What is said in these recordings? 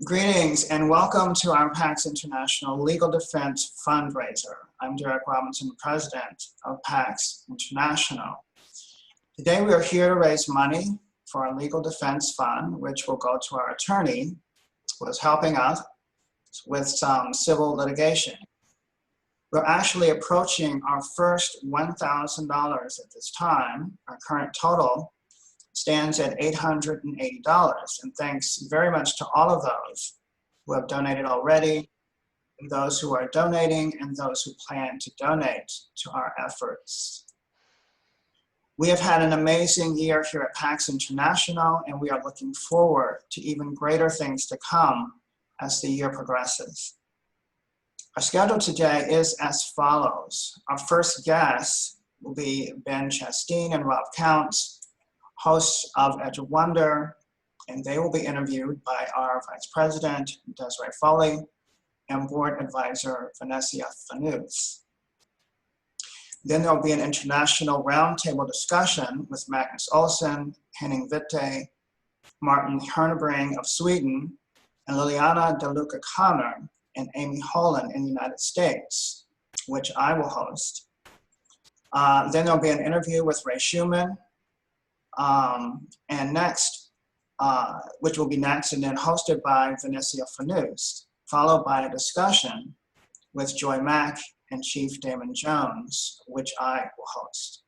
Greetings and welcome to our PAX International Legal Defense Fundraiser. I'm Derek Robinson, President of PAX International. Today we are here to raise money for our legal defense fund, which will go to our attorney who is helping us with some civil litigation. We're actually approaching our first $1,000 at this time. Our current total stands at $880. And thanks very much to all of those who have donated already, and those who are donating, and those who plan to donate to our efforts. We have had an amazing year here at PAX International, and we are looking forward to even greater things to come as the year progresses. Our schedule today is as follows. Our first guests will be Ben Chasteen and Rob Counts, hosts of Edge of Wonder, and they will be interviewed by our Vice President, Desiree Foley, and Board Advisor, Vanessa Fanous. Then there will be an international roundtable discussion with Magnus Olsson, Henning Witte, Martin Hernebring of Sweden, and Liliana De Luca Connor and Amy Holland in the United States, which I will host. Then there'll be an interview with Ray Schumann, and next, which will be next, and then hosted by Vanessa Fanous, followed by a discussion with Joy Mack and Chief Damon Jones, which I will host.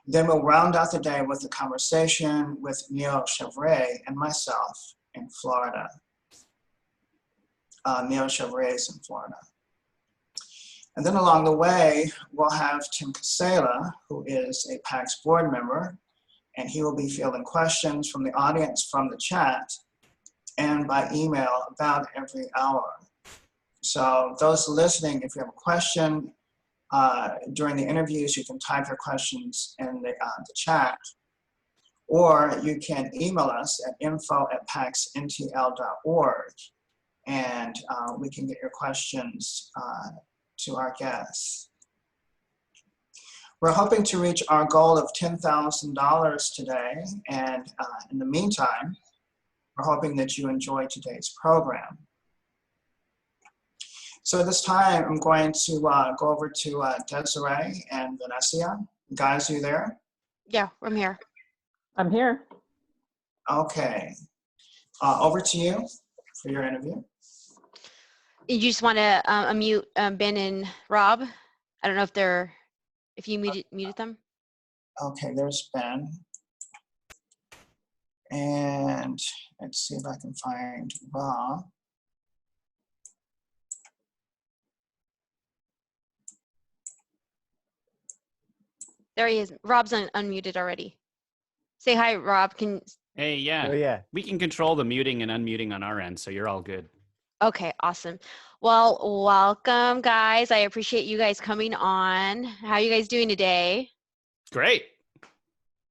Then we'll round out the day with a conversation with Neil Chevray and myself in Florida. Neil Chevray is in Florida. And then along the way, we'll have Tim Casella, who is a PAX board member, and he will be fielding questions from the audience from the chat and by email about every hour. So those listening, if you have a question during the interviews, you can type your questions in the chat, or you can email us at info@paxntl.org, and we can get your questions to our guests. We're hoping to reach our goal of $10,000 today, and in the meantime, we're hoping that you enjoy today's program. So at this time, I'm going to go over to Desiree and Vanessa. Guys, are you there? Yeah, I'm here. I'm here. Okay. Over to you for your interview. You just want to unmute Ben and Rob? I don't know if you muted them. Okay, there's Ben. And let's see if I can find Rob. There he is. Rob's unmuted already. Say hi, Rob. Hey, yeah. Oh, yeah. We can control the muting and unmuting on our end, so you're all good. Okay, awesome. Well, welcome, guys. I appreciate you guys coming on. How are you guys doing today? Great.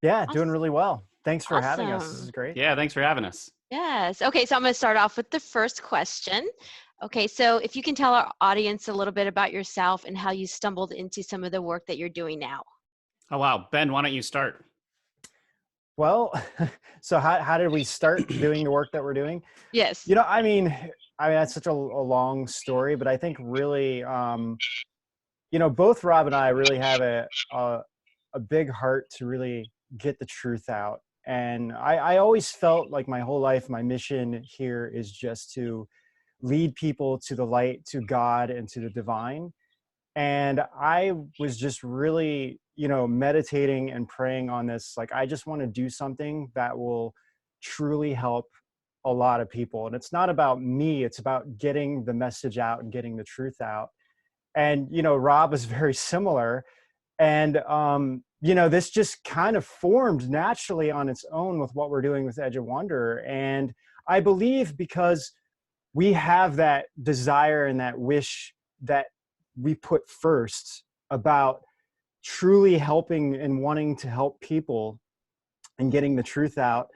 Yeah, Awesome. doing really well. Thanks for having us. This Awesome. is great. Yeah, thanks for having us. Yes. Okay, so I'm going to start off with the first question. Okay, so if you can tell our audience a little bit about yourself and how you stumbled into some of the work that you're doing now. Oh, wow. Ben, why don't you start? Well, so how did we start doing the work that we're doing? Yes. You know, I mean, that's such a long story, but I think really, you know, both Rob and I really have a big heart to really get the truth out. And I always felt like my whole life, my mission here is just to lead people to the light, to God, and to the divine. And I was just really, you know, meditating and praying on this. Like, I just want to do something that will truly help a lot of people. And it's not about me, it's about getting the message out and getting the truth out. And, you know, Rob is very similar. And, you know, this just kind of formed naturally on its own with what we're doing with Edge of Wonder. And I believe because we have that desire and that wish that we put first about truly helping and wanting to help people and getting the truth out,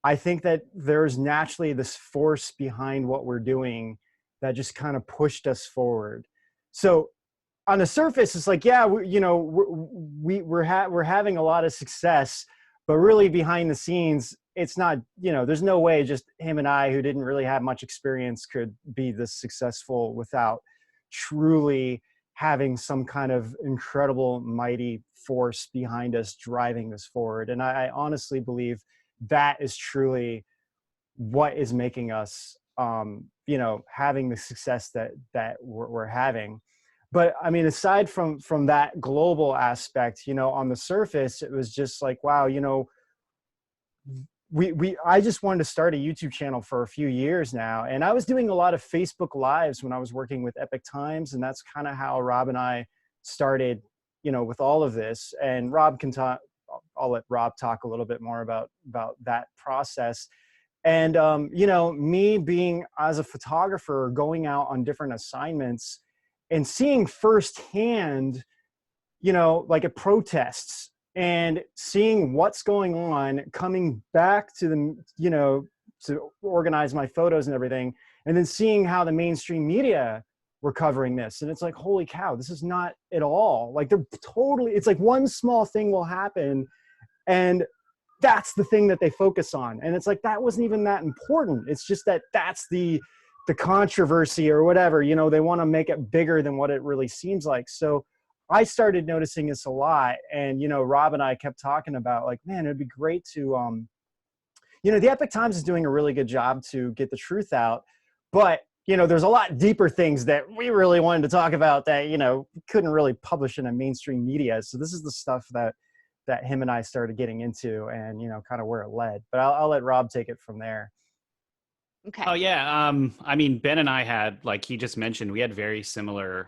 I think that there's naturally this force behind what we're doing that just kind of pushed us forward. So on the surface, it's like, yeah, we're having a lot of success, but really behind the scenes, it's not, you know, there's no way just him and I, who didn't really have much experience, could be this successful without truly having some kind of incredible, mighty force behind us driving us forward. And I honestly believe that is truly what is making us, you know, having the success that we're having. But I mean, aside from that global aspect, you know, on the surface, it was just like, wow, you know, I just wanted to start a YouTube channel for a few years now. And I was doing a lot of Facebook Lives when I was working with Epic Times. And that's kind of how Rob and I started, you know, with all of this. And Rob can talk, I'll let Rob talk a little bit more about that process. And, you know, me being as a photographer, going out on different assignments and seeing firsthand, you know, like at protests, and seeing what's going on, coming back to the, you know, to organize my photos and everything, and then seeing how the mainstream media were covering this. And it's like, holy cow, this is not at all, like, they're totally, it's like one small thing will happen and that's the thing that they focus on. And it's like, that wasn't even that important. It's just that that's the controversy or whatever, you know, they want to make it bigger than what it really seems like. So I started noticing this a lot. And, you know, Rob and I kept talking about, like, man, it'd be great to, you know, the Epic Times is doing a really good job to get the truth out, but, you know, there's a lot deeper things that we really wanted to talk about that, you know, couldn't really publish in a mainstream media. So this is the stuff that him and I started getting into, and, you know, kind of where it led. But I'll let Rob take it from there. Okay. Oh yeah. I mean, Ben and I had, like he just mentioned, we had very similar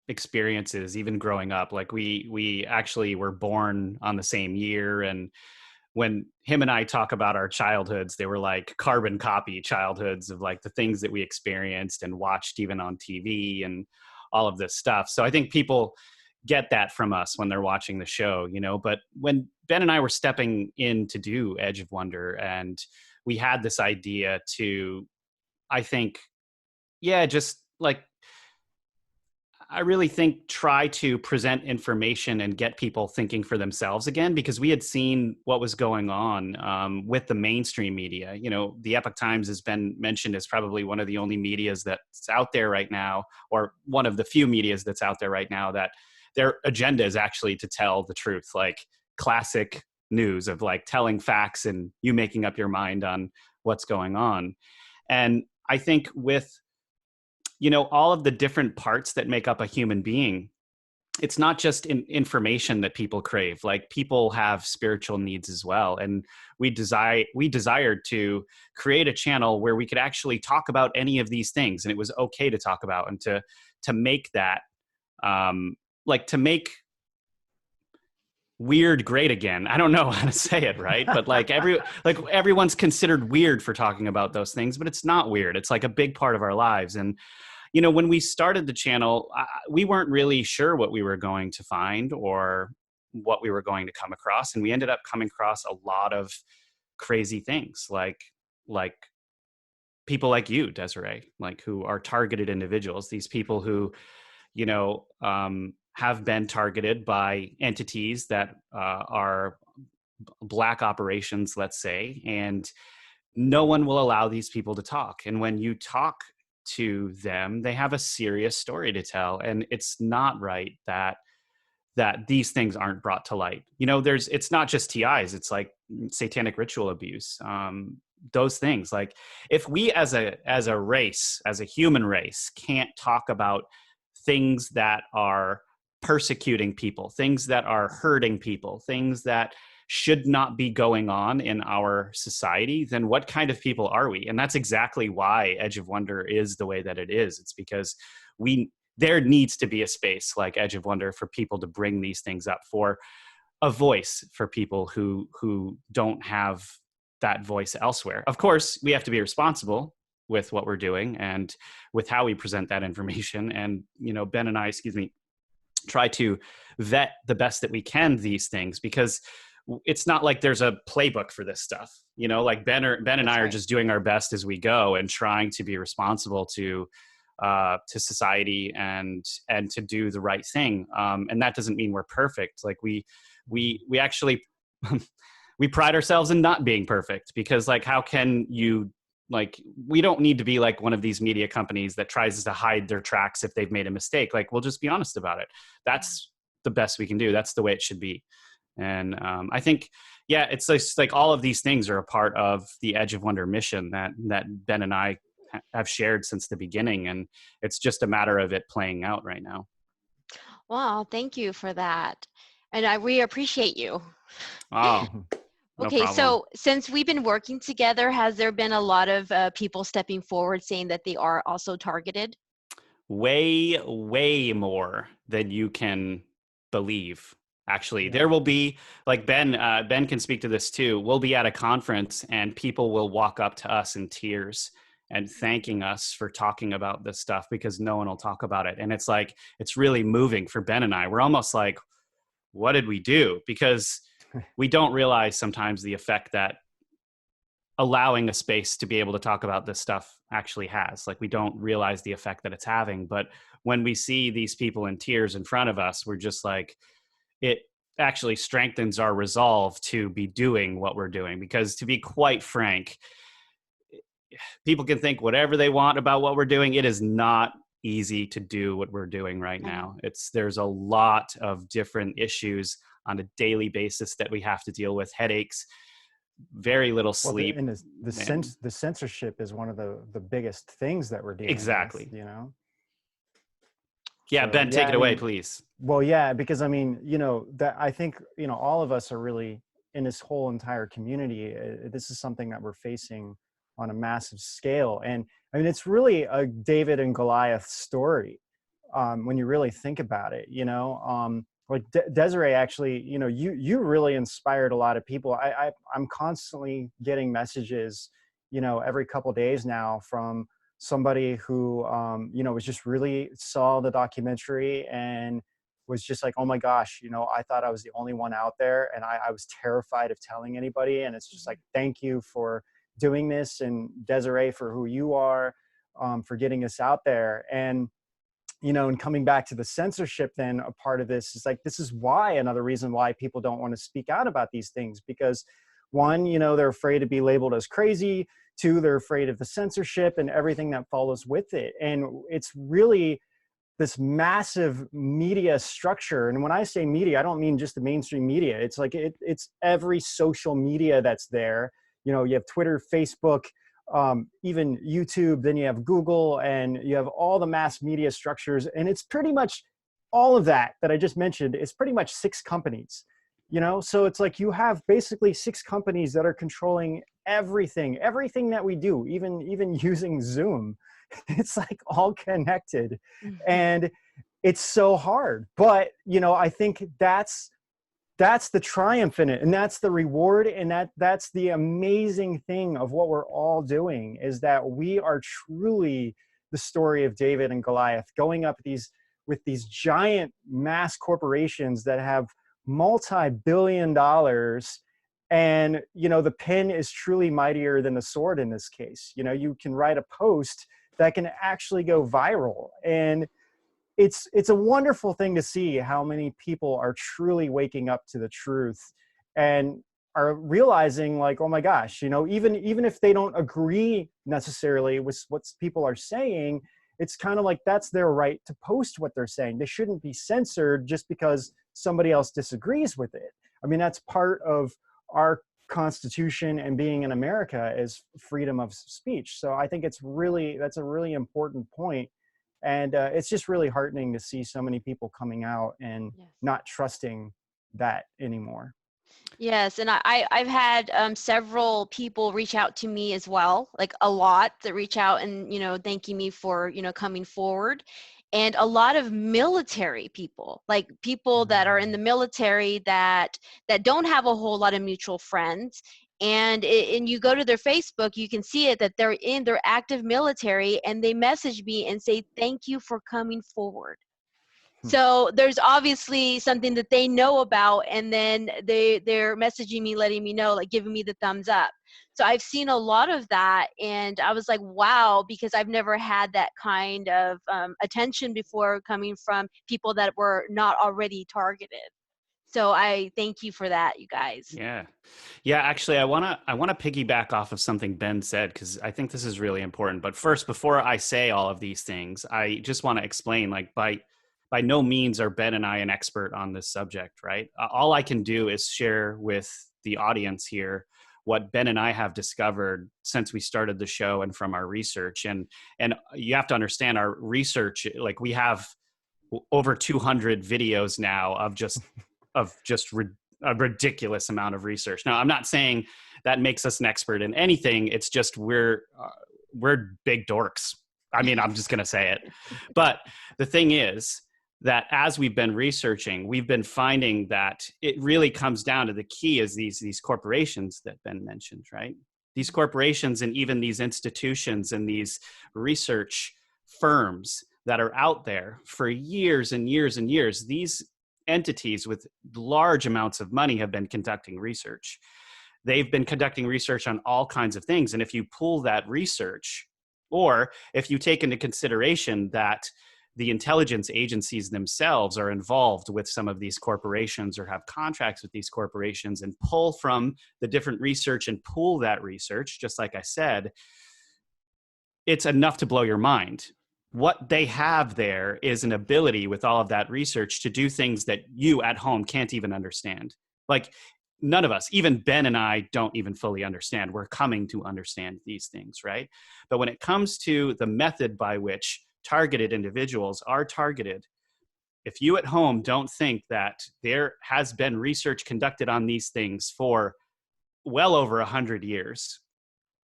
experiences even growing up. Like we actually were born on the same year, and when him and I talk about our childhoods, they were like carbon copy childhoods of like the things that we experienced and watched even on TV and all of this stuff. So I think people get that from us when they're watching the show, you know. But when Ben and I were stepping in to do Edge of Wonder, and we had this idea to, I think, yeah, just like, I really think try to present information and get people thinking for themselves again, because we had seen what was going on with the mainstream media. You know, the Epoch Times has been mentioned as probably one of the only medias that's out there right now, or one of the few medias that's out there right now that their agenda is actually to tell the truth, like classic news of like telling facts and you making up your mind on what's going on. And I think with, you know, all of the different parts that make up a human being, it's not just information that people crave. Like, people have spiritual needs as well. And we desired to create a channel where we could actually talk about any of these things, and it was okay to talk about, and to make that, like, to make weird great again. I don't know how to say it right, but like everyone's considered weird for talking about those things, but it's not weird. It's like a big part of our lives. And, you know, when we started the channel, we weren't really sure what we were going to find or what we were going to come across. And we ended up coming across a lot of crazy things, like people like you, Desiree, like, who are targeted individuals, these people who, you know, have been targeted by entities that are black operations, let's say, and no one will allow these people to talk. And when you talk to them, they have a serious story to tell, and it's not right that these things aren't brought to light. You know, it's not just TIs, it's like satanic ritual abuse, those things. Like, if we as a race, as a human race, can't talk about things that are persecuting people, things that are hurting people, things that should not be going on in our society, then what kind of people are we? And that's exactly why Edge of Wonder is the way that it is. It's because there needs to be a space like Edge of Wonder for people to bring these things up, for a voice for people who don't have that voice elsewhere. Of course, we have to be responsible with what we're doing and with how we present that information. And, you know, Ben and I, try to vet the best that we can these things, because it's not like there's a playbook for this stuff. You know, like Ben and I are just doing our best as we go and trying to be responsible to society and to do the right thing. And that doesn't mean we're perfect. Like, we actually we pride ourselves in not being perfect, because like, how can you, like, we don't need to be like one of these media companies that tries to hide their tracks if they've made a mistake. Like, we'll just be honest about it. That's the best we can do. That's the way it should be. And I think, yeah, it's just like all of these things are a part of the Edge of Wonder mission that Ben and I have shared since the beginning, and it's just a matter of it playing out right now. Wow, thank you for that. And we appreciate you. Oh, no Okay, problem. so since we've been working together, has there been a lot of people stepping forward saying that they are also targeted? Way more than you can believe. Actually, there will be, like, Ben can speak to this too. We'll be at a conference and people will walk up to us in tears and thanking us for talking about this stuff, because no one will talk about it. And it's like, it's really moving for Ben and I. We're almost like, what did we do? Because we don't realize sometimes the effect that allowing a space to be able to talk about this stuff actually has. Like, we don't realize the effect that it's having. But when we see these people in tears in front of us, we're just like, it actually strengthens our resolve to be doing what we're doing. Because to be quite frank, people can think whatever they want about what we're doing. It is not easy to do what we're doing right now. There's a lot of different issues on a daily basis that we have to deal with. Headaches, very little sleep. And the censorship is one of the biggest things that we're dealing Exactly. with, you know? Yeah, So, Ben, take it away, please. Well, yeah, because I mean, you know, that I think, you know, all of us are really in this whole entire community. This is something that we're facing on a massive scale. And I mean, it's really a David and Goliath story when you really think about it, you know. Like Desiree, actually, you know, you really inspired a lot of people. I'm constantly getting messages, you know, every couple of days now from somebody who, you know, was just really saw the documentary and was just like, oh my gosh, you know, I thought I was the only one out there, and I was terrified of telling anybody. And it's just like, thank you for doing this, and Desiree for who you are, for getting us out there. And you know, and coming back to the censorship, then a part of this is like, this is why, another reason why people don't want to speak out about these things, because one, you know, they're afraid to be labeled as crazy. Two, they're afraid of the censorship and everything that follows with it. And it's really this massive media structure. And when I say media, I don't mean just the mainstream media. It's like, it's every social media that's there. You know, you have Twitter, Facebook, even YouTube, then you have Google, and you have all the mass media structures. And it's pretty much all of that I just mentioned. It's pretty much 6 companies, you know? So it's like, you have basically 6 companies that are controlling everything that we do, even using Zoom. It's like all connected. And it's so hard. But, you know, I think that's the triumph in it, and that's the reward, and that's the amazing thing of what we're all doing, is that we are truly the story of David and Goliath, going up with these giant mass corporations that have multi-billion dollars. And, you know, the pen is truly mightier than the sword in this case. You know, you can write a post that can actually go viral. And it's a wonderful thing to see how many people are truly waking up to the truth and are realizing, like, oh my gosh, you know, even if they don't agree necessarily with what people are saying, it's kind of like, that's their right to post what they're saying. They shouldn't be censored just because somebody else disagrees with it. I mean, that's part of our Constitution and being in America is freedom of speech. So I think that's a really important point. And it's just really heartening to see so many people coming out and not trusting that anymore. Yes, and I've had several people reach out to me as well, like a lot that reach out and, you know, thanking me for, you know, coming forward. And a lot of military people, like people that are in the military that don't have a whole lot of mutual friends. And you go to their Facebook, you can see it, that they're in their active military, and they message me and say, thank you for coming forward. So there's obviously something that they know about, and then they're messaging me, letting me know, like giving me the thumbs up. So I've seen a lot of that, and I was like, wow, because I've never had that kind of attention before, coming from people that were not already targeted. So I thank you for that, you guys. Yeah. Yeah, actually I want to piggyback off of something Ben said, because I think this is really important. But first, before I say all of these things, I just want to explain, like, by no means are Ben and I an expert on this subject, right? All I can do is share with the audience here what Ben and I have discovered since we started the show and from our research. And you have to understand our research, like, we have over 200 videos now of just a ridiculous amount of research. Now, I'm not saying that makes us an expert in anything. It's just we're big dorks. I mean, I'm just going to say it. But the thing is that as we've been researching, we've been finding that it really comes down to the key is these corporations that Ben mentioned, right? These corporations and even these institutions and these research firms that are out there for years and years and years, these entities with large amounts of money have been conducting research. They've been conducting research on all kinds of things. And if you pull that research, or if you take into consideration that the intelligence agencies themselves are involved with some of these corporations or have contracts with these corporations, and pull from the different research and pool that research, just like I said, it's enough to blow your mind. What they have there is an ability with all of that research to do things that you at home can't even understand. Like, none of us, even Ben and I, don't even fully understand. We're coming to understand these things, right? But when it comes to the method by which targeted individuals are targeted, if you at home don't think that there has been research conducted on these things for well over 100 years,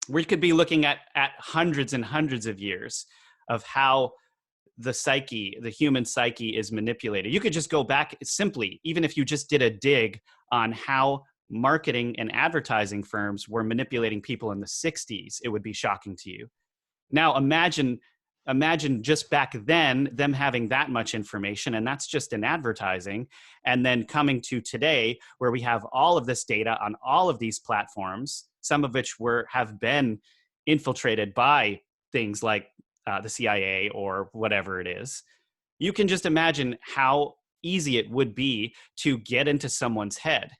we could be looking at hundreds and hundreds of years of how the psyche, the human psyche, is manipulated. You could just go back simply, even if you just did a dig on how marketing and advertising firms were manipulating people in the 60s, it would be shocking to you. Now imagine just back then them having that much information, and that's just in advertising, and then coming to today where we have all of this data on all of these platforms, some of which have been infiltrated by things like the CIA or whatever it is. You can just imagine how easy it would be to get into someone's head.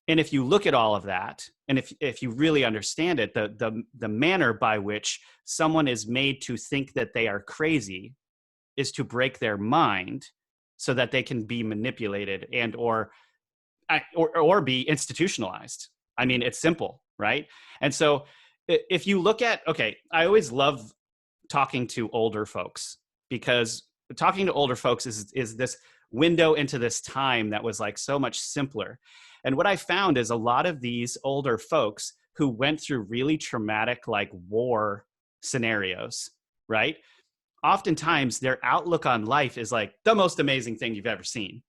And if you look at all of that, and if you really understand it, the manner by which someone is made to think that they are crazy is to break their mind so that they can be manipulated and or be institutionalized. I mean, it's simple, right? And so if you look at, okay, I always love talking to older folks, because talking to older folks is this window into this time that was like so much simpler. And what I found is a lot of these older folks who went through really traumatic, like, war scenarios, right? Oftentimes their outlook on life is like the most amazing thing you've ever seen.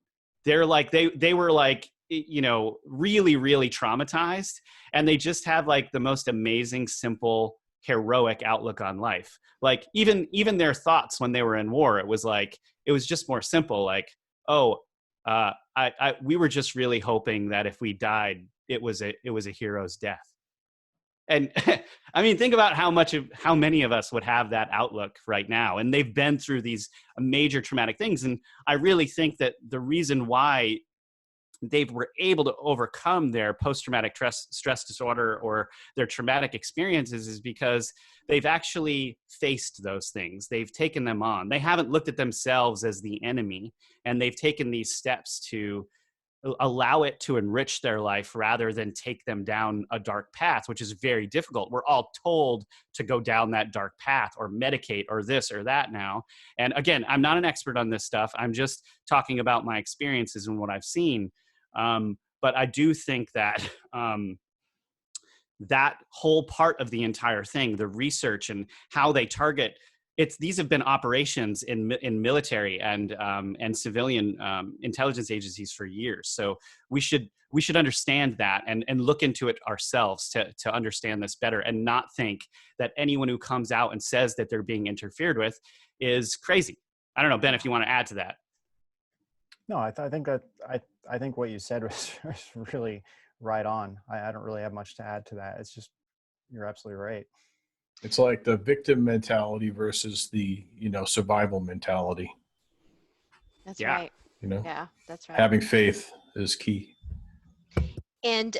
They're like, they were like, you know, really, really traumatized. And they just have like the most amazing, simple, heroic outlook on life. Like even their thoughts when they were in war, it was just more simple. Like, oh, we were just really hoping that if we died, it was a hero's death. And I mean, think about how many of us would have that outlook right now. And they've been through these major traumatic things. And I really think that the reason why they were able to overcome their post-traumatic stress disorder or their traumatic experiences is because they've actually faced those things. They've taken them on. They haven't looked at themselves as the enemy, and they've taken these steps to allow it to enrich their life rather than take them down a dark path, which is very difficult. We're all told to go down that dark path or medicate or this or that now. And again, I'm not an expert on this stuff. I'm just talking about my experiences and what I've seen. But I do think that that whole part of the entire thing, the research and how they target, these have been operations in military and civilian intelligence agencies for years. So we should understand that and look into it ourselves to understand this better, and not think that anyone who comes out and says that they're being interfered with is crazy. I don't know, Ben, if you want to add to that. No, I think what you said was really right on. I don't really have much to add to that. It's just, you're absolutely right. It's like the victim mentality versus the, survival mentality. That's right. Yeah, that's right. Having faith is key. And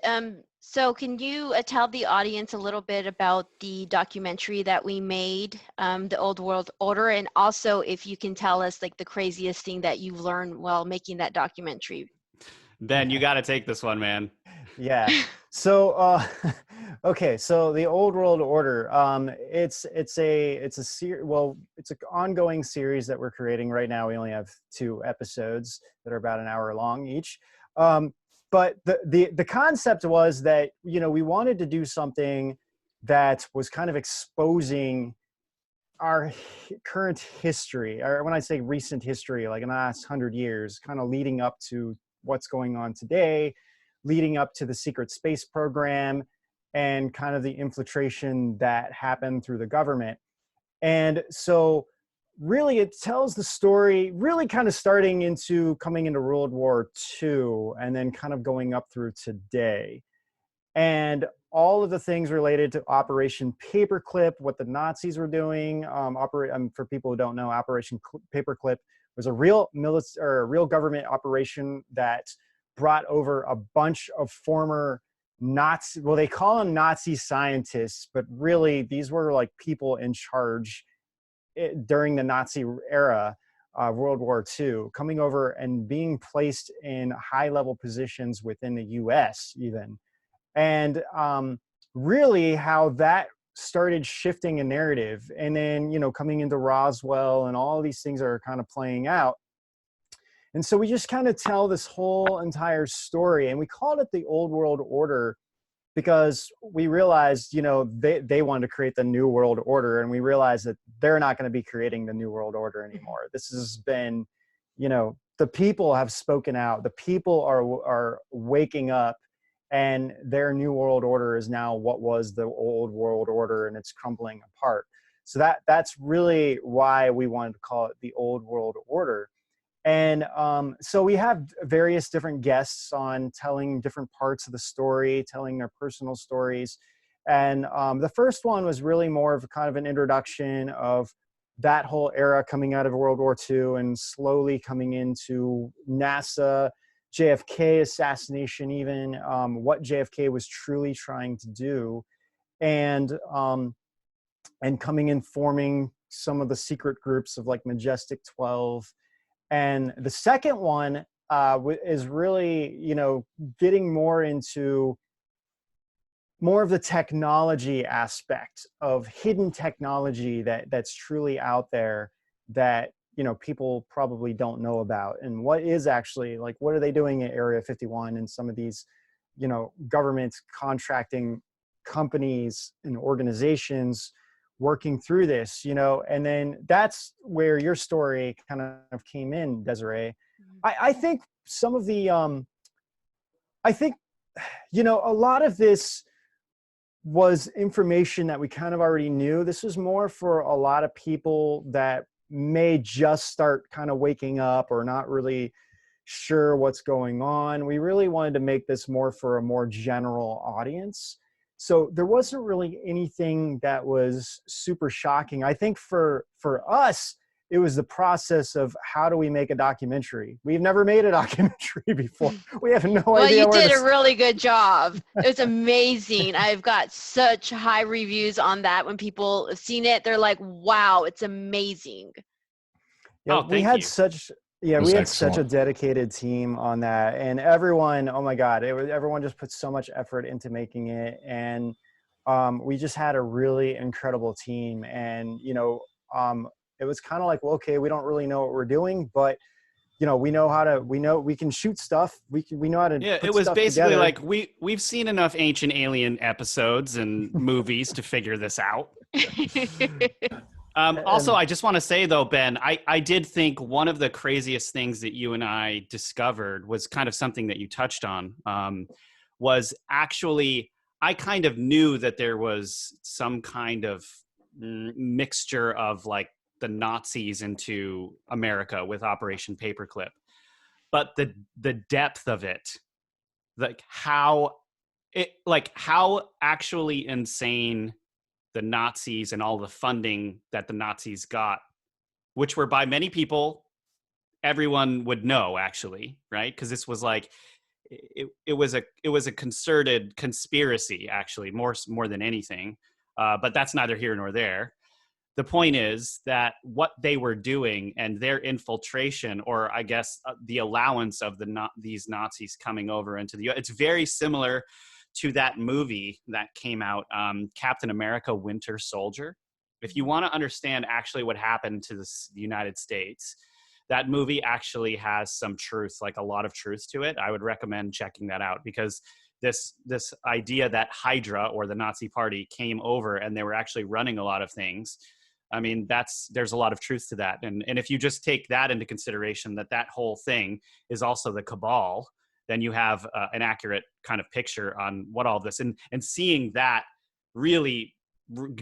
so can you tell the audience a little bit about the documentary that we made, The Old World Order, and also if you can tell us like the craziest thing that you've learned while making that documentary? Ben, you got to take this one, man. Yeah. So, okay. So the Old World Order, it's an ongoing series that we're creating right now. We only have 2 episodes that are about an hour long each. But the concept was that, we wanted to do something that was kind of exposing our current history, or when I say recent history, like in the last 100 years, kind of leading up to what's going on today, leading up to the secret space program and kind of the infiltration that happened through the government. And so really it tells the story really kind of starting into coming into World War II and then kind of going up through today. And all of the things related to Operation Paperclip, what the Nazis were doing. For people who don't know, Operation Paperclip was a real government operation that brought over a bunch of former Nazi, well, they call them Nazi scientists, but really these were like people in charge during the Nazi era, World War II, coming over and being placed in high-level positions within the U.S. even. And really how that started shifting a narrative. And then, coming into Roswell and all these things are kind of playing out. And so we just kind of tell this whole entire story. And we called it the Old World Order because we realized, they wanted to create the New World Order. And we realized that they're not going to be creating the New World Order anymore. This has been, the people have spoken out. The people are waking up. And their New World Order is now what was the Old World Order, and it's crumbling apart. So that's really why we wanted to call it the Old World Order. And so we have various different guests on telling different parts of the story, telling their personal stories. And the first one was really more of kind of an introduction of that whole era coming out of World War II and slowly coming into NASA, JFK assassination, even what JFK was truly trying to do, and coming in forming some of the secret groups of like Majestic 12. And the second one is really, getting more into more of the technology aspect of hidden technology that's truly out there that people probably don't know about, and what is actually like, what are they doing at Area 51 and some of these, government contracting companies and organizations working through this, and then that's where your story kind of came in, Desiree. I think some of the, a lot of this was information that we kind of already knew. This was more for a lot of people that may just start kind of waking up or not really sure what's going on. We really wanted to make this more for a more general audience. So there wasn't really anything that was super shocking. I think for us, it was the process of how do we make a documentary? We've never made a documentary before. We have no idea. Well, you did a really good job. It was amazing. I've got such high reviews on that. When people have seen it, they're like, wow, it's amazing. Yeah, we had such a excellent. dedicated team on that, and everyone, oh my God, everyone just put so much effort into making it. And we just had a really incredible team. And, it was kind of like, well, okay, we don't really know what we're doing, but we know we can shoot stuff. We know how to. Yeah, put it was stuff basically together. like we've seen enough Ancient Alien episodes and movies to figure this out. Also, I just want to say though, Ben, I did think one of the craziest things that you and I discovered was kind of something that you touched on, was actually, I kind of knew that there was some kind of mixture of like the Nazis into America with Operation Paperclip, but the depth of it, like how actually insane the Nazis and all the funding that the Nazis got, which were by many people everyone would know, actually, right? Because this was like it was a concerted conspiracy, actually, more than anything. But that's neither here nor there. The point is that what they were doing and their infiltration, or I guess the allowance of these Nazis coming over into the U.S., it's very similar to that movie that came out, Captain America: Winter Soldier. If you want to understand actually what happened to the United States, that movie actually has some truth, like a lot of truth to it. I would recommend checking that out, because this idea that Hydra, or the Nazi Party, came over and they were actually running a lot of things. I mean, there's a lot of truth to that. And if you just take that into consideration, that whole thing is also the cabal, then you have an accurate kind of picture on what all of this, and seeing that, really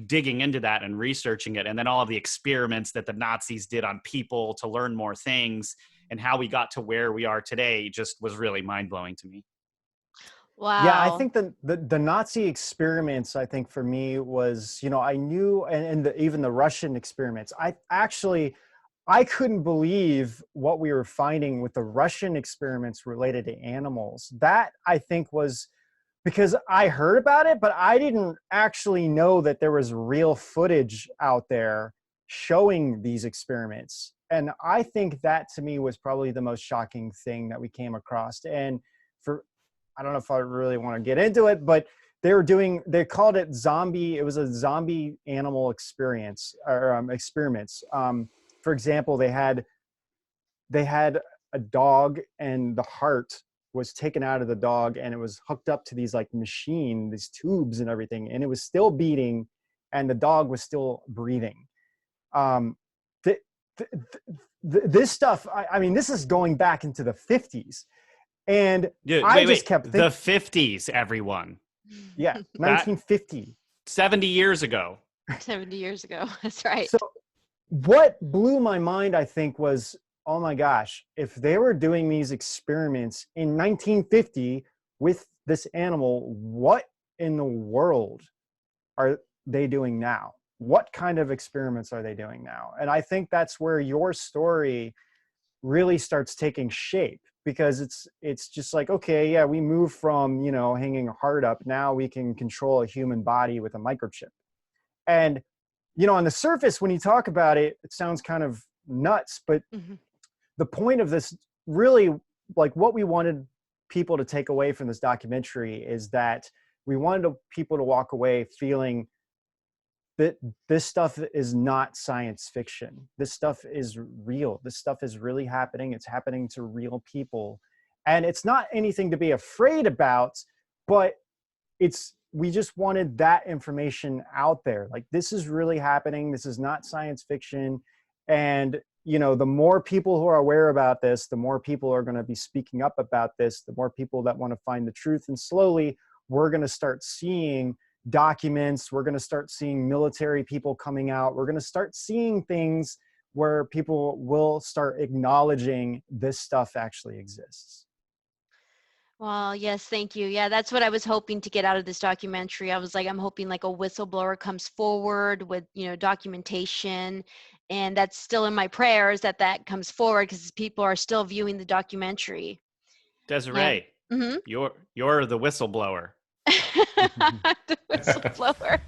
digging into that and researching it, and then all of the experiments that the Nazis did on people to learn more things, and how we got to where we are today, just was really mind-blowing to me. Wow. Yeah, I think the Nazi experiments, I think for me was, I knew, and even the Russian experiments, I couldn't believe what we were finding with the Russian experiments related to animals. That, I think, was because I heard about it, but I didn't actually know that there was real footage out there showing these experiments. And I think that, to me, was probably the most shocking thing that we came across. And I don't know if I really want to get into it, but they called it it was a zombie animal experience, or experiments. For example, they had a dog, and the heart was taken out of the dog, and it was hooked up to these these tubes and everything, and it was still beating, and the dog was still breathing. This stuff, I mean, this is going back into the 50s. And Dude, I wait, just kept thinking, the 50s, everyone. Yeah, 1950. 70 years ago. 70 years ago. That's right. So what blew my mind, I think, was, oh my gosh, if they were doing these experiments in 1950 with this animal, what in the world are they doing now? What kind of experiments are they doing now? And I think that's where your story really starts taking shape, because it's just like, okay, yeah, we moved from, hanging a heart up. Now we can control a human body with a microchip. And, on the surface, when you talk about it, it sounds kind of nuts, but the point of this, really, like, what we wanted people to take away from this documentary is that we wanted people to walk away feeling that this stuff is not science fiction. This stuff is real. This stuff is really happening. It's happening to real people. And it's not anything to be afraid about, but we just wanted that information out there. Like, this is really happening. This is not science fiction. And, the more people who are aware about this, the more people are going to be speaking up about this, the more people that want to find the truth. And slowly, we're going to start seeing documents. We're going to start seeing military people coming out. We're going to start seeing things where people will start acknowledging this stuff actually exists. Well, yes, thank you. Yeah, that's what I was hoping to get out of this documentary. I was like, I'm hoping like a whistleblower comes forward with, documentation. And that's still in my prayers that comes forward, because people are still viewing the documentary. Desiree, Yeah. you're the whistleblower. The whistleblower.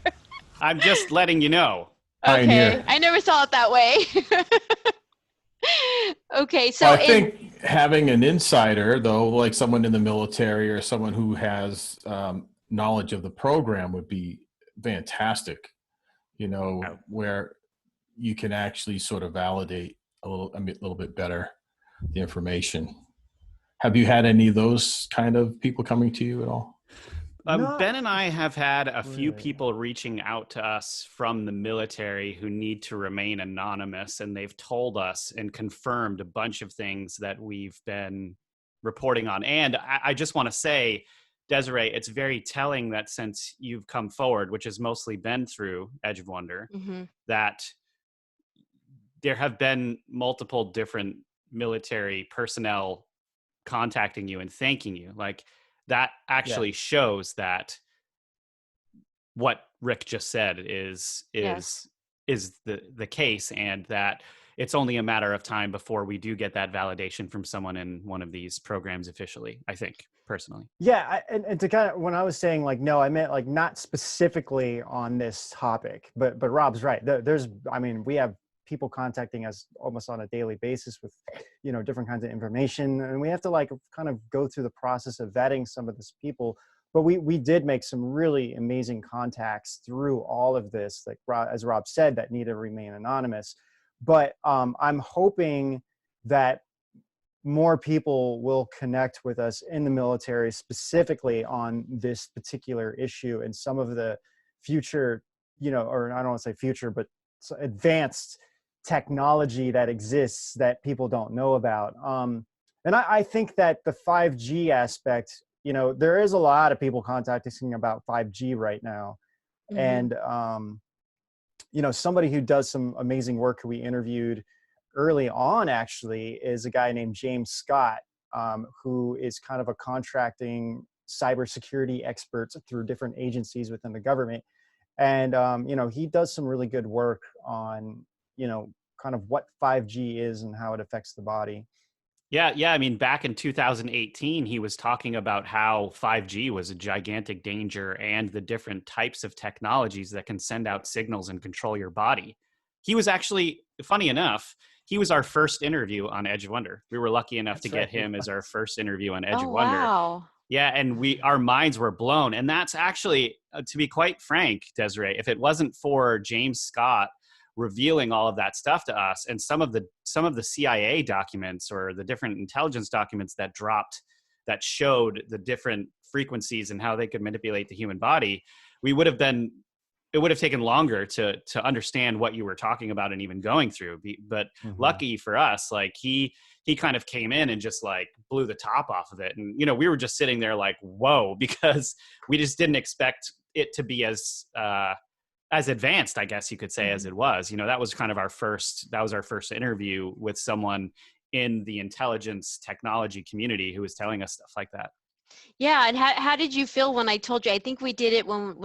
I'm just letting you know. Okay, Pioneer. I never saw it that way. Okay, so I think having an insider, though, like someone in the military or someone who has knowledge of the program, would be fantastic. Where you can actually sort of validate a little bit better the information. Have you had any of those kind of people coming to you at all? Ben and I have had a few really. people reaching out to us from the military who need to remain anonymous, and they've told us and confirmed a bunch of things that we've been reporting on. And I just want to say, Desiree, it's very telling that since you've come forward, which has mostly been through Edge of Wonder, that there have been multiple different military personnel contacting you and thanking you. Like, that actually shows that what Rick just said is the case, and that it's only a matter of time before we do get that validation from someone in one of these programs officially, I think, personally. Yeah, and to kind of, when I was saying like no, I meant like not specifically on this topic, but Rob's right. There's, I mean, we have people contacting us almost on a daily basis with, you know, different kinds of information, and we have to like kind of go through the process of vetting some of these people. But we did make some really amazing contacts through all of this, like as Rob said, that need to remain anonymous. But I'm hoping that more people will connect with us in the military specifically on this particular issue and some of the future, you know, or I don't want to say future, but advanced technology that exists that people don't know about. And I think that the 5G aspect, you know, there is a lot of people contacting about 5G right now. Mhm. And, you know, somebody who does some amazing work who we interviewed early on actually is a guy named James Scott, who is kind of a contracting cybersecurity expert through different agencies within the government. And, you know, he does some really good work on, you know, kind of what 5G is and how it affects the body. Yeah. I mean, back in 2018, he was talking about how 5G was a gigantic danger and the different types of technologies that can send out signals and control your body. He was actually, funny enough, he was our first interview on Edge of Wonder. We were lucky enough to get him as our first interview on Edge Oh, of Wonder. wow. Yeah, and our minds were blown. And that's actually, to be quite frank, Desiree, if it wasn't for James Scott revealing all of that stuff to us and some of the CIA documents or the different intelligence documents that dropped that showed the different frequencies and how they could manipulate the human body, it would have taken longer to understand what you were talking about and even going through. But lucky for us, like he kind of came in and just like blew the top off of it. And, you know, we were just sitting there like, whoa, because we just didn't expect it to be as advanced, I guess you could say, as it was. You know, that was our first interview with someone in the intelligence technology community who was telling us stuff like that. Yeah, and how did you feel when I told you? I think we did it when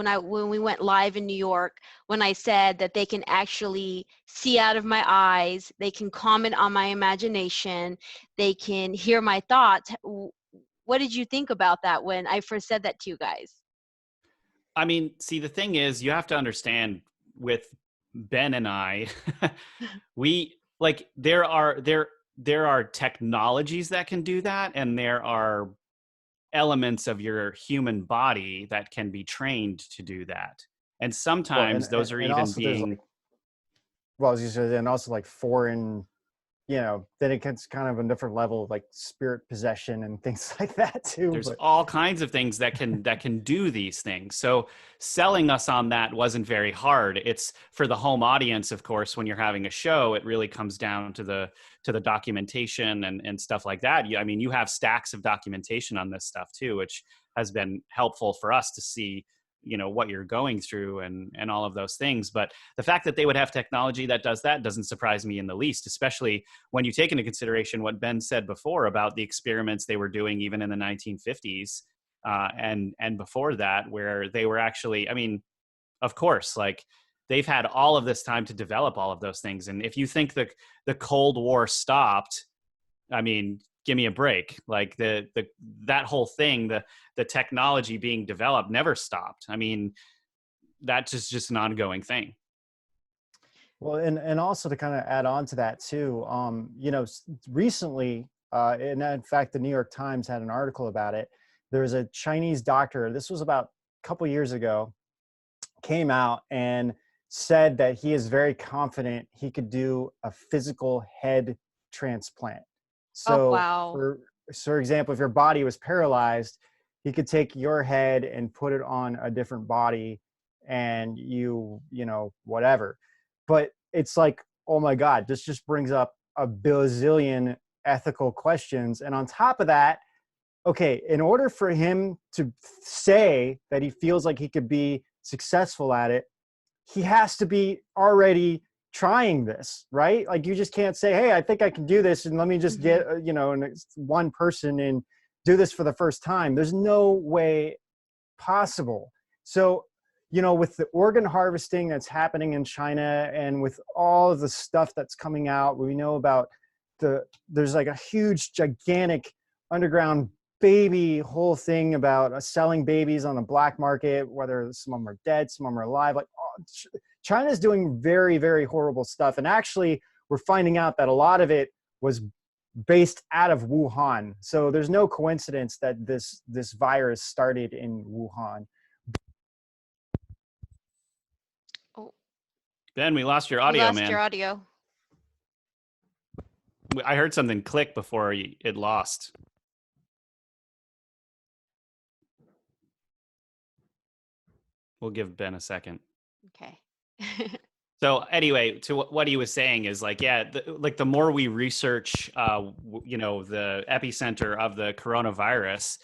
we went live in New York, when I said that they can actually see out of my eyes, they can comment on my imagination, they can hear my thoughts. What did you think about that when I first said that to you guys? I mean, see, the thing is, you have to understand with Ben and I, we like there are technologies that can do that, and there are elements of your human body that can be trained to do that. And sometimes those are even being, like, well, as you said, and also like foreign, you know, then it gets kind of a different level of like spirit possession and things like that too. there's all kinds of things that can do these things. So selling us on that wasn't very hard. It's for the home audience, of course, when you're having a show, it really comes down to the documentation and stuff like that. I mean, you have stacks of documentation on this stuff too, which has been helpful for us to see, you know, what you're going through and all of those things. But the fact that they would have technology that does that doesn't surprise me in the least, especially when you take into consideration what Ben said before about the experiments they were doing even in the 1950s and before that, where they were actually, I mean, of course, like they've had all of this time to develop all of those things. And if you think the Cold War stopped, I mean, give me a break. Like that whole thing, the technology being developed never stopped. I mean, that's just an ongoing thing. Well, and also to kind of add on to that too, you know, recently, and in fact, the New York Times had an article about it. There was a Chinese doctor, this was about a couple years ago, came out and said that he is very confident he could do a physical head transplant. So, Oh, wow. for example, if your body was paralyzed, he could take your head and put it on a different body and you know, whatever. But it's like, oh my God, this just brings up a bazillion ethical questions. And on top of that, okay, in order for him to say that he feels like he could be successful at it, he has to be already trying this, right? Like you just can't say, hey, I think I can do this and let me just get, you know, one person and do this for the first time. There's no way possible. So, with the organ harvesting that's happening in China and with all of the stuff that's coming out, we know about there's like a huge, gigantic underground baby whole thing about selling babies on the black market, whether some of them are dead, some of them are alive. Like China's doing very, very horrible stuff. And actually, we're finding out that a lot of it was based out of Wuhan. So there's no coincidence that this virus started in Wuhan. Ben, we lost your audio, lost man. your audio. I heard something click before it lost. We'll give Ben a second. Okay. So anyway, to what he was saying is like, yeah, the more we research, the epicenter of the coronavirus,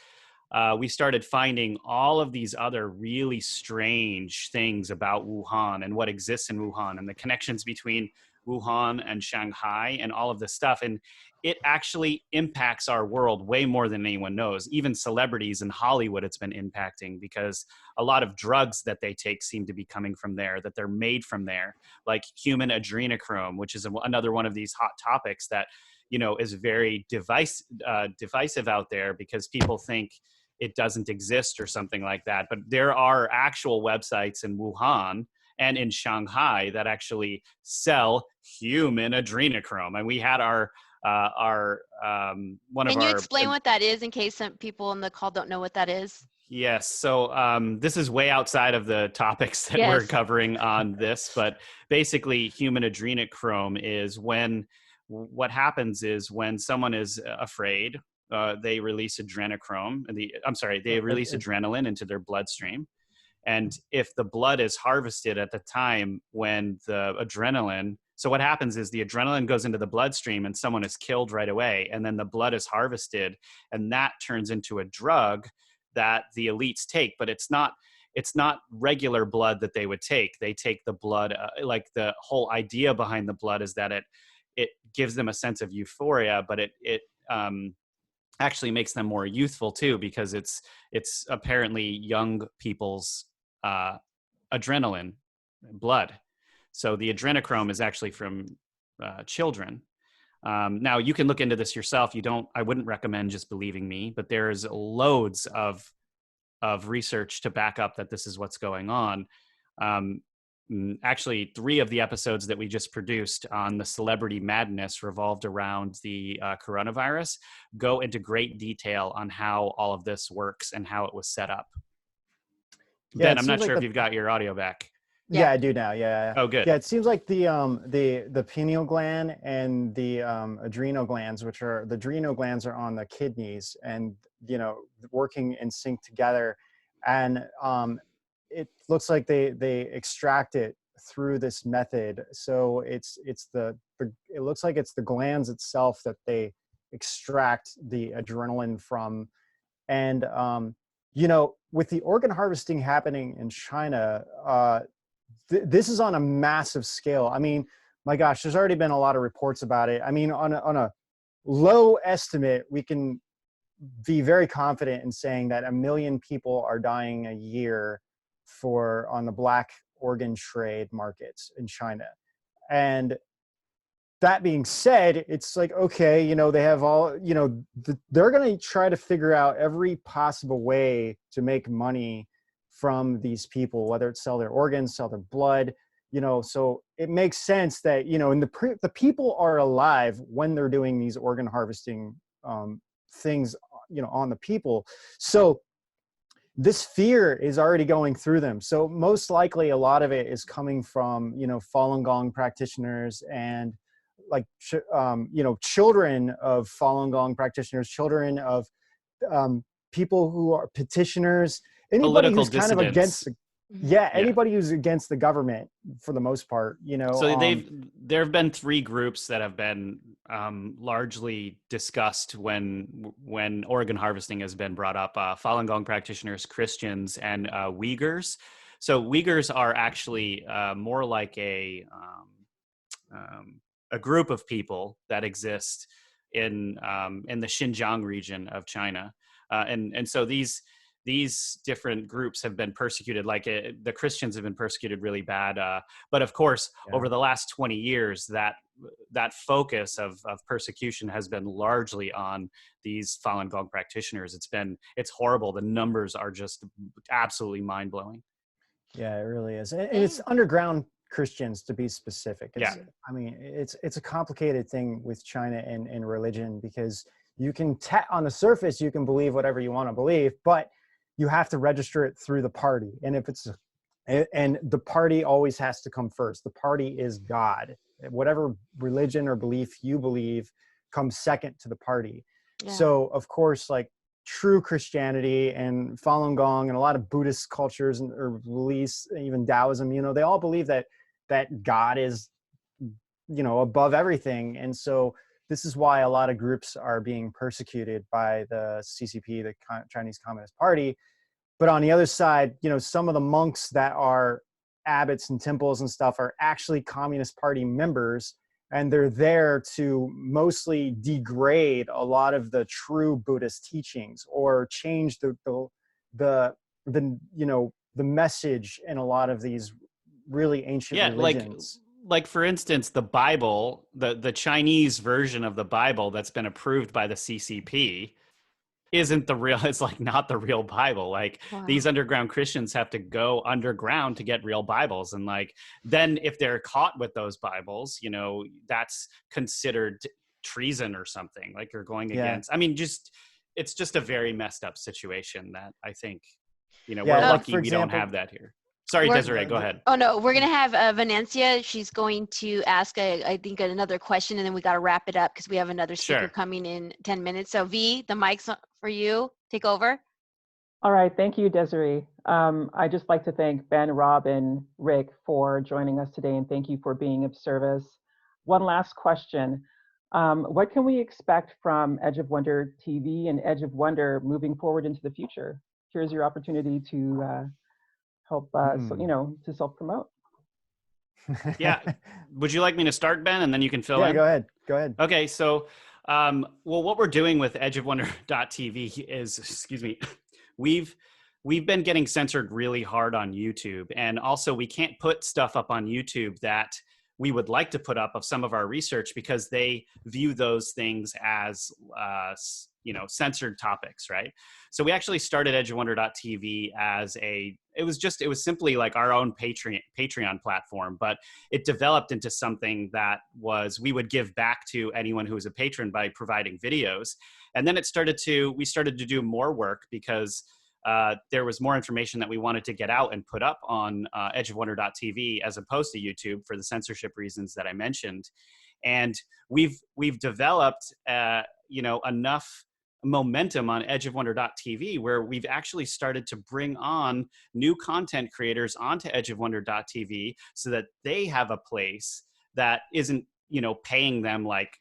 we started finding all of these other really strange things about Wuhan and what exists in Wuhan and the connections between Wuhan and Shanghai and all of this stuff. And it actually impacts our world way more than anyone knows. Even celebrities in Hollywood, it's been impacting because a lot of drugs that they take seem to be coming from there, that they're made from there, like human adrenochrome, which is another one of these hot topics that, is very divisive out there because people think it doesn't exist or something like that. But there are actual websites in Wuhan and in Shanghai that actually sell human adrenochrome. And we had Can you explain what that is in case some people on the call don't know what that is? Yes. So this is way outside of the topics that we're covering on this, but basically human adrenochrome is what happens is when someone is afraid, they release adrenochrome. They release adrenaline into their bloodstream. And if the blood is harvested at the time when the adrenaline, so what happens is the adrenaline goes into the bloodstream and someone is killed right away. And then the blood is harvested and that turns into a drug that the elites take, but it's not regular blood that they would take. They take the blood, like the whole idea behind the blood is that it gives them a sense of euphoria, but it actually makes them more youthful too, because it's apparently young people's adrenaline blood. So the adrenochrome is actually from children. Now you can look into this yourself. I wouldn't recommend just believing me, but there's loads of research to back up that this is what's going on. Actually, 3 of the episodes that we just produced on the celebrity madness revolved around the coronavirus, go into great detail on how all of this works and how it was set up. Yeah, Ben, I'm not sure if you've got your audio back. Yeah, I do now. Yeah. Oh, good. Yeah, it seems like the pineal gland and the adrenal glands, the adrenal glands are on the kidneys and, working in sync together. And it looks like they extract it through this method. So it looks like it's the glands itself that they extract the adrenaline from. And, with the organ harvesting happening in China, this is on a massive scale. I mean, my gosh, there's already been a lot of reports about it. I mean, on a low estimate, we can be very confident in saying that 1 million people are dying a year on the black organ trade markets in China. And that being said, it's like, okay, they have all, they're going to try to figure out every possible way to make money from these people, whether it's sell their organs, sell their blood, so it makes sense that, and the people are alive when they're doing these organ harvesting things, on the people. So this fear is already going through them. So most likely a lot of it is coming from, Falun Gong practitioners and children of Falun Gong practitioners, children of people who are petitioners, anybody who's kind of against anybody who's against the government for the most part, So there have been 3 groups that have been largely discussed when organ harvesting has been brought up: Falun Gong practitioners, Christians, and Uyghurs. So Uyghurs are actually more like a group of people that exist in the Xinjiang region of China, and so these these different groups have been persecuted, like the Christians have been persecuted really bad. But of course, over the last 20 years, that focus of persecution has been largely on these Falun Gong practitioners. It's horrible. The numbers are just absolutely mind blowing. Yeah, it really is. And it's underground Christians, to be specific. I mean, it's a complicated thing with China and religion, because you can on the surface, you can believe whatever you want to believe, but you have to register it through the party. And and the party always has to come first. The party is God. Whatever religion or belief you believe comes second to the party. Yeah. So of course, like true Christianity and Falun Gong and a lot of Buddhist cultures or beliefs, even Taoism, they all believe that God is, above everything. And so this is why a lot of groups are being persecuted by the CCP, the Chinese Communist Party. But on the other side, some of the monks that are abbots and temples and stuff are actually Communist Party members, and they're there to mostly degrade a lot of the true Buddhist teachings or change the message in a lot of these really ancient religions. Like for instance, the Bible, the Chinese version of the Bible that's been approved by the CCP isn't the real, it's like not the real Bible. Like these underground Christians have to go underground to get real Bibles. And like, then if they're caught with those Bibles, that's considered treason or something, like you're going against, I mean, it's just a very messed up situation that I think, we're lucky we don't have that here. Sorry, Desiree, go ahead. Oh, no, we're going to have Venencia. She's going to ask, I think, another question, and then we got to wrap it up because we have another speaker coming in 10 minutes. So, V, the mic's for you. Take over. All right. Thank you, Desiree. I'd just like to thank Ben, Rob, and Rick for joining us today, and thank you for being of service. One last question. What can we expect from Edge of Wonder TV and Edge of Wonder moving forward into the future? Here's your opportunity to help to self-promote. Yeah. Would you like me to start, Ben, and then you can fill in? Go ahead. Okay. So, well, what we're doing with edgeofwonder.tv is, we've been getting censored really hard on YouTube. And also we can't put stuff up on YouTube that we would like to put up of some of our research because they view those things as, censored topics, right? So we actually started edgeofwonder.tv as it was simply like our own Patreon platform, but it developed into something that we would give back to anyone who was a patron by providing videos. And then we started to do more work because there was more information that we wanted to get out and put up on edgeofwonder.tv as opposed to YouTube for the censorship reasons that I mentioned. And we've developed, enough momentum on edgeofwonder.tv where we've actually started to bring on new content creators onto edgeofwonder.tv so that they have a place that isn't, paying them like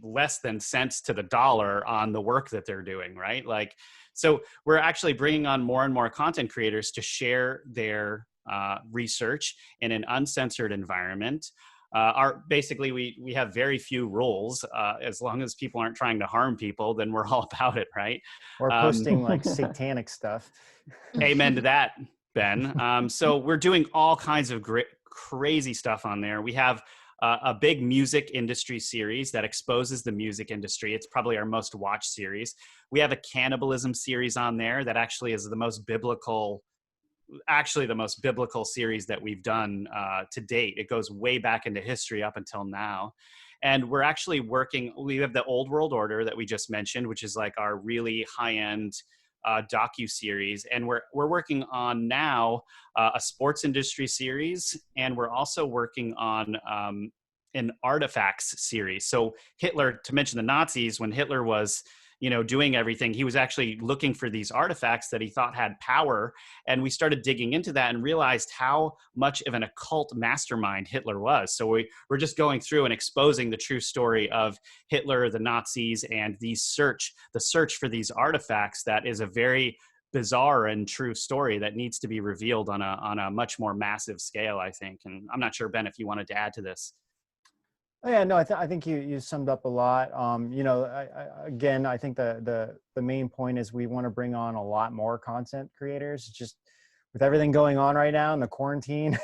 less than cents to the dollar on the work that they're doing, right? Like, so we're actually bringing on more and more content creators to share their research in an uncensored environment. Basically, we have very few rules. As long as people aren't trying to harm people, then we're all about it, right? Or posting like satanic stuff. Amen to that, Ben. So we're doing all kinds of crazy stuff on there. We have a big music industry series that exposes the music industry. It's probably our most watched series. We have a cannibalism series on there that actually is the most biblical series that we've done to date. It goes way back into history up until now. And we're actually we have the Old World Order that we just mentioned, which is like our really high-end docu-series. And we're working on now a sports industry series, and we're also working on an artifacts series. So Hitler, to mention the Nazis, when Hitler was doing everything, he was actually looking for these artifacts that he thought had power. And we started digging into that and realized how much of an occult mastermind Hitler was. So we're just going through and exposing the true story of Hitler, the Nazis, and the search for these artifacts. That is a very bizarre and true story that needs to be revealed on a much more massive scale, I think. And I'm not sure, Ben, if you wanted to add to this. Oh, yeah, no, I think you summed up a lot. You know, again, I think the main point is we want to bring on a lot more content creators. Just with everything going on right now in the quarantine,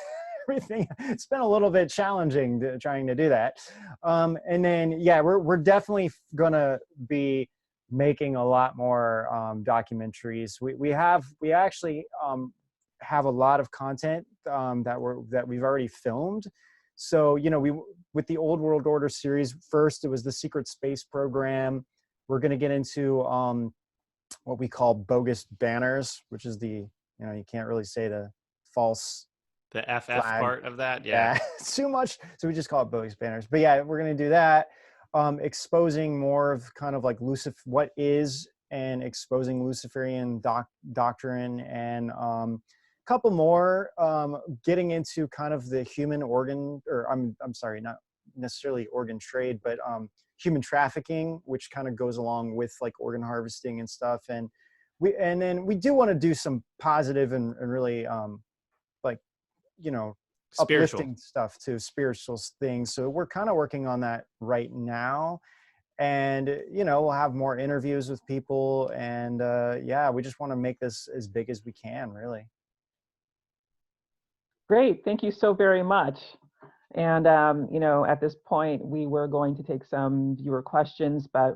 everything, it's been a little bit challenging trying to do that. And then, yeah, we're definitely gonna be making a lot more documentaries. We actually have a lot of content that we've already filmed. So, you know, with the Old World Order series, first it was the secret space program. We're going to get into what we call bogus banners, which is you know, you can't really say the false The FF flag. part of that. Yeah. It's too much. So we just call it bogus banners. But yeah, we're going to do that. Exposing more of kind of like what is, and exposing Luciferian doctrine, and couple more, getting into kind of the human organ, or I'm sorry, not necessarily organ trade, but human trafficking, which kind of goes along with like organ harvesting and stuff. And then we do want to do some positive and really like, you know, Spiritual. uplifting stuff too, spiritual things. So we're kind of working on that right now. And, you know, we'll have more interviews with people, and yeah, we just want to make this as big as we can, really. Great, thank you so very much. And, you know, at this point, we were going to take some viewer questions, but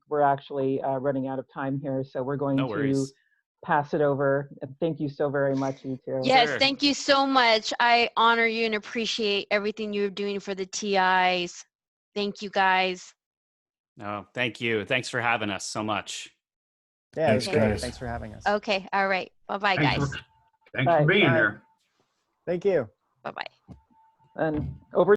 we're actually running out of time here. So we're going to pass it over. And thank you so very much, you two. Yes, Sure. thank you so much. I honor you and appreciate everything you're doing for the TIs. Thank you, guys. No, thank you. Thanks for having us so much. Yeah, Thanks, it was great. guys. Thanks for having us. Okay, all right. Bye-bye, guys. Thanks for being Bye. here. Thank you. Bye-bye. And over